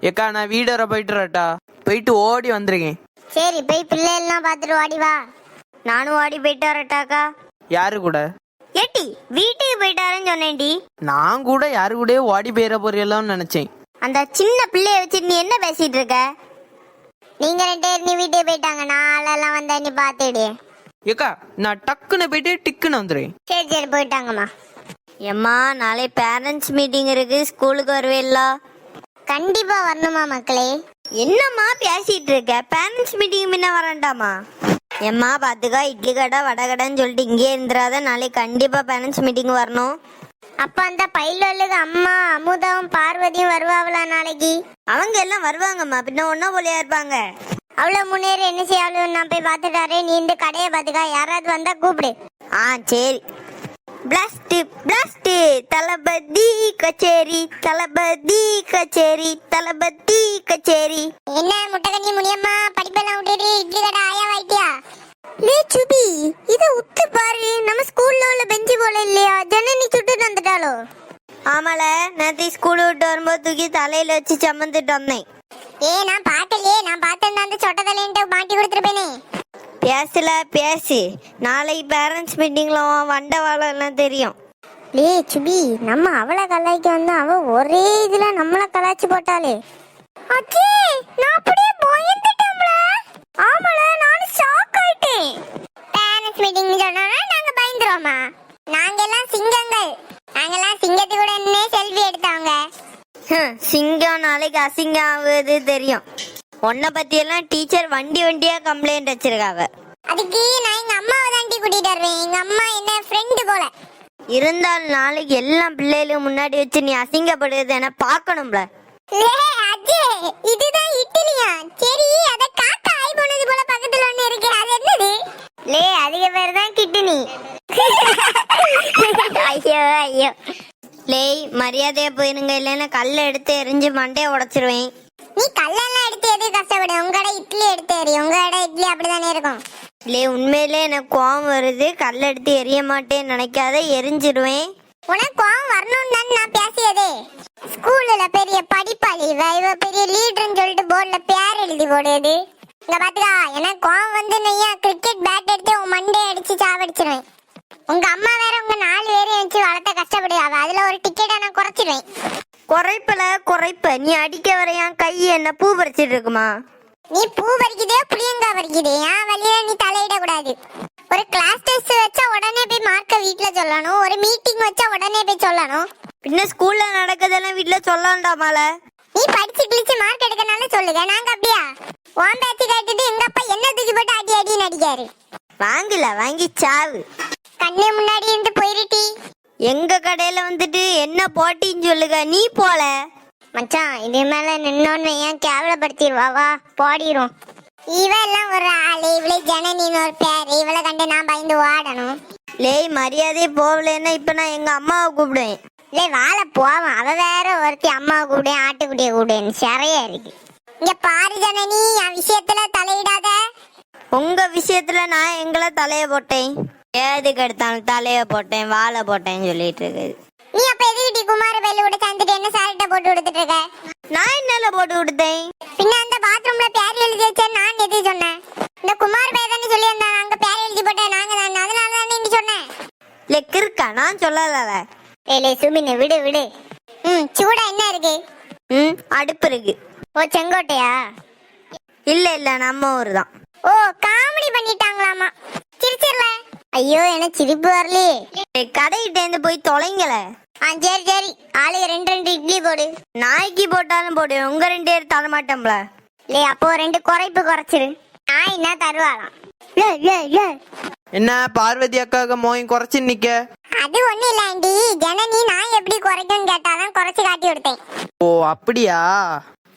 ஏக்கா நான் வீடு வர போயிட்டுறட்டா, போயிட்டு ஓடி வந்துருக்கேன். சரி போய் பிள்ளைலாம் பார்த்துட்டு ஓடி வா. நானும் ஓடி போயிட்டு வரட்டாக்கா. யாரு கூட? ஏட்டி வீட்டுக்கு போயிட்டாருன்னு சொன்னேன்டி. நான் கூட யாரு கூட ஓடி போயிட போறீங்களான்னு நினைச்சேன். அந்த சின்ன பிள்ளைய வச்சுட்டு நீ என்ன பேசிட்டு இருக்க? நீங்க 2 பேர் நீ வீட்டுக்கு போயிட்டாங்க, நான் ஆளெல்லாம் வந்தா நீ பார்த்துடு. ஏக்கா நான் டக்குன்னு போயிட்டு டிக்குன்னு வந்துடுறேன். சரி சரி போயிட்டாங்கம்மா. எம்மா நாளை பேரண்ட்ஸ் மீட்டிங் இருக்கு, ஸ்கூலுக்கு வருவேல்ல? கண்டிப்பா வரணுமா மக்களே? என்னம்மா பேசிட்டு இருக்க? பேரண்ட்ஸ் மீட்டிங் முன்ன வரண்டாமா? எம்மா பாத்துக்கா, இட்லி கடை வடை கடைன்னு சொல்லிட்டு இங்கே இருந்துடாத, நாளைக்கு கண்டிப்பா பேரண்ட்ஸ் மீட்டிங் வரணும். அப்ப அந்த பையலுக்கு அம்மா அமுதாவும் பார்வதியும் வருவாங்களா நாளைக்கு? அவங்க எல்லாம் வருவாங்கம்மா, பின்ன ஒன்னா போலியா இருப்பாங்க. அவ்வளவு முன்னேறி என்ன செய்ய, நான் போய் பார்த்துட்டாரே. நீ இந்த கடையை பாத்துக்கா, யாராவது வந்தா கூப்பிடு. சரி. பிளாஸ்ட் பிளாஸ்ட் தளபதி கச்சேரி, தளபதி கச்சேரி, தளபதி கச்சேரி. என்ன முட்டகண்ணி முனியம்மா, படிப்பெல்லாம் விட்டுட்டு இட்லி கடை ஆயாவாயிட்டியா? லே சுபி, இத உத்து பாரு, நம்ம ஸ்கூல்ல உள்ள பெஞ்சு போல இல்லையா? ஜனனி சுட்டுட்டு வந்துட்டாளோ? ஆமால, நேத்து ஸ்கூல் விட்டு வரும்போது தூக்கி தலையில வச்சு சமந்துட்டு வந்தேன். நான் பாட்டலையே, நான் பார்த்தேன் அந்த சொட்ட தலையிட்ட மாட்டி கொடுத்துருப்பேனே. பேசல பேசு, நாளைக்கு பேரண்ட்ஸ் மீட்டிங்ல வண்டவாளம் எல்லாம் தெரியும். லே சுபி, நம்ம அவளை கலாய்க்க வந்து அவ ஒரே இதுல நம்மள கலாய்ச்சி போட்டாளே. அச்சே, நான் அப்படியே பயந்துட்டேன்ல. ஆமால, நானும் ஷாக் ஆயிட்டேன். பேரண்ட்ஸ் மீட்டிங் சொன்னா நாங்க பயந்துருவோமா? நாங்கெல்லாம் சிங்கங்கள், நாங்கெல்லாம் சிங்கத்து கூட என்ன செல்ஃபி எடுத்தாங்க. சிங்கம் நாளைக்கு அசிங்கம் ஆகுது தெரியும். உன்னை பத்தி எல்லாம் டீச்சர் வண்டி வண்டியா கம்ப்ளைண்ட் வச்சிருக்காங்க. அதுக்கு நான் எங்க அம்மாவை தாண்டி கூட்டிட்டு வருவேன். எங்க அம்மா என்ன ஃப்ரெண்டு போல. இருந்தாலும் நாளைக்கு எல்லாம் பிள்ளைகளும் முன்னாடி வச்சு நீ அசிங்கப்படுறது என்ன பார்க்கணும்ல. இதுதான் இட்லியா? சரி, அத காக்கா ஆய் போனது போல பக்கத்துல ஒண்ணு இருக்கு, அது என்னது? லே அதிக பேர் தான் கிட்னி. ஐயோ ஐயோ. லேய் மரியாதையா போயிருங்க, இல்லைன்னா கல்ல எடுத்து எரிஞ்சு மண்டையை உடைச்சிருவேன். நீ கல்லெல்லாம் எடுத்து எது கஷ்டப்படு, உங்க கடை இட்லி எடுத்து எறி. உங்க கடை இட்லி அப்படிதானே இருக்கும். லே உண்மையிலே எனக்கு கோவம் வருது, கல்ல எடுத்து எரிய மாட்டேன்னு நினைக்காத, எரிஞ்சிருவேன். உனக்கு கோவம் வரணும்னு தான் நான் பேசியதே. ஸ்கூல்ல பெரிய படிப்பாளி இவ பெரிய லீடர்னு சொல்லிட்டு போர்டுல பேர் எழுதி போடுது. இங்க பாத்துக்கா, எனக்கு கோவம் வந்து நெய்யா கிரிக்கெட் பேட் எடுத்து உன் மண்டையை அடிச்சு சாவடிச்சிருவேன். உங்க அம்மா வேற உங்க 4 பேரையும் வச்சு வளர்த்த கஷ்டப்படுவாங்க, அதுல ஒரு டிக்கெட்டை நான் குறைச்சிடுவேன். குறைப்பல குறைப்ப, நீ அடிக்க வரையான் கை என்ன பூ பறிச்சிட்டு இருக்குமா? நீ பூ பறிக்குதே புளியங்கா பறிக்குதே, ஏன் வழியில நீ தலையிட கூடாது. ஒரு கிளாஸ் டெஸ்ட் வச்சா உடனே போய் மார்க்க வீட்டுல சொல்லணும், ஒரு மீட்டிங் வச்சா உடனே போய் சொல்லணும். பின்ன ஸ்கூல்ல நடக்கிறதெல்லாம் வீட்டுல சொல்லண்டாமால. நீ படிச்சு கிழிச்சு மார்க் எடுக்கனால சொல்லுங்க, நாங்க அப்படியா? உன் பேச்சு கேட்டுட்டு எங்க அப்பா என்ன தூக்கி போட்டு அடி அடின்னு அடிக்காரு. வாங்கல வாங்கி சாவு. கண்ணு முன்னாடி இருந்து போயிருட்டி. எங்க கடையில வந்துட்டு என்ன போட்டின்னு சொல்லுங்க, நீ போல. மச்சான் இதே மேல நின்னோன்னு ஏன் கேவலப்படுத்திடுவா, வா போடிரும். இவெல்லாம் ஒரு ஆளு, இவளை ஜனனின்னு ஒரு பேரு, இவளை கண்டு நான் பயந்து ஓடணும். லேய் மரியாதையே போகலன்னா இப்ப நான் எங்க அம்மாவை கூப்பிடுவேன். லே வாழ போவான், அவ வேற ஒருத்தி அம்மாவை கூப்பிடுவேன் ஆட்டுக்குட்டியை கூப்பிடுவேன், சரியா இருக்கு. இங்க பாரு ஜனனி, என் விஷயத்துல தலையிடாத. உங்க விஷயத்துல நான் எங்களை தலைய போட்டேன், ஏதுக்கு எடுத்தாலும் தலைய போட்டேன் வாழை போட்டேன்னு சொல்லிட்டு இருக்குது. நீ அப்ப எதுக்கிட்டி குமார பையில கூட சேர்ந்துட்டு என்ன சாரிட்ட போட்டு கொடுத்துட்டு இருக்க? நான் என்னல போட்டு கொடுத்தேன்? பின்ன அந்த பாத்ரூம்ல பேர் எழுதி வச்சேன் நான் எது சொன்னேன்? இந்த குமார் பைய தானே சொல்லி வந்தான், அங்க பேர் எழுதி போட்டேன் நாங்க தான், அதனால தானே நீ சொன்னேன். லே கிறுக்கா, நான் சொல்லல. ஏலே சுமினே விடு விடு. சூடா என்ன இருக்கு? அடுப்பு இருக்கு. ஓ செங்கோட்டையா? இல்ல இல்ல நம்ம ஊர் தான். ஓ காமெடி பண்ணிட்டாங்களாமா, சிரிச்சிரல. ஐயோ எனக்கு சிரிப்பு வரலையே. கடைகிட்ட இருந்து போய் தொலைங்கல. சரி சரி, ஆளுக்கு 2 இட்லி போடு. நாய்க்கு போட்டாலும் போடு, உங்க 2 பேர் தர மாட்டோம்ல. இல்ல அப்போ 2 குறைப்பு குறைச்சிரு. நாய் என்ன தருவாளாம். என்ன பார்வதி அக்காவுக்கு மோயம் குறைச்சு நிக்க? அது ஒண்ணு இல்ல ஆண்டி, ஜனனி நாய் எப்படி குறைக்கும்னு கேட்டாதான் குறைச்சு காட்டி விட்டேன். ஓ அப்படியா,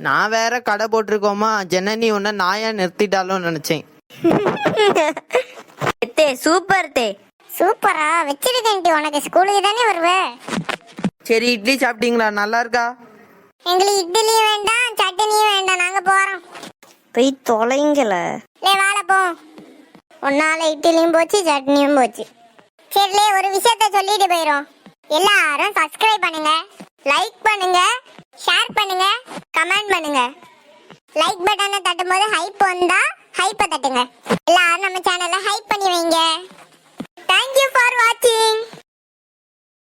நான் வேற கடை போட்டிருக்கோமா, ஜனனி உன்ன நாயா நிறுத்திட்டாலும் நினைச்சேன். சூப்பர் தே, சூப்பரா வச்சிருக்கேன். உனக்கு ஸ்கூலுக்கு தானே வருவே. சரி இட்லி சாப்பிட்டீங்களா, நல்லா இருக்கா? எங்களுக்கு இட்லியும் வேண்டாம் சட்னியும் வேண்டாம், நாங்க போறோம். போய் தொலைங்கல. லே வாழ போ, உன்னால இட்லியும் போச்சு சட்னியும் போச்சு. சரிலே ஒரு விஷயத்த சொல்லிட்டு போயிரும். எல்லாரும் சப்ஸ்கிரைப் பண்ணுங்க, லைக் பண்ணுங்க, ஷேர் பண்ணுங்க, கமெண்ட் பண்ணுங்க. லைக் பட்டனை தட்டும்போது ஹைப் வந்தா ஹைப்பை தட்டுங்க.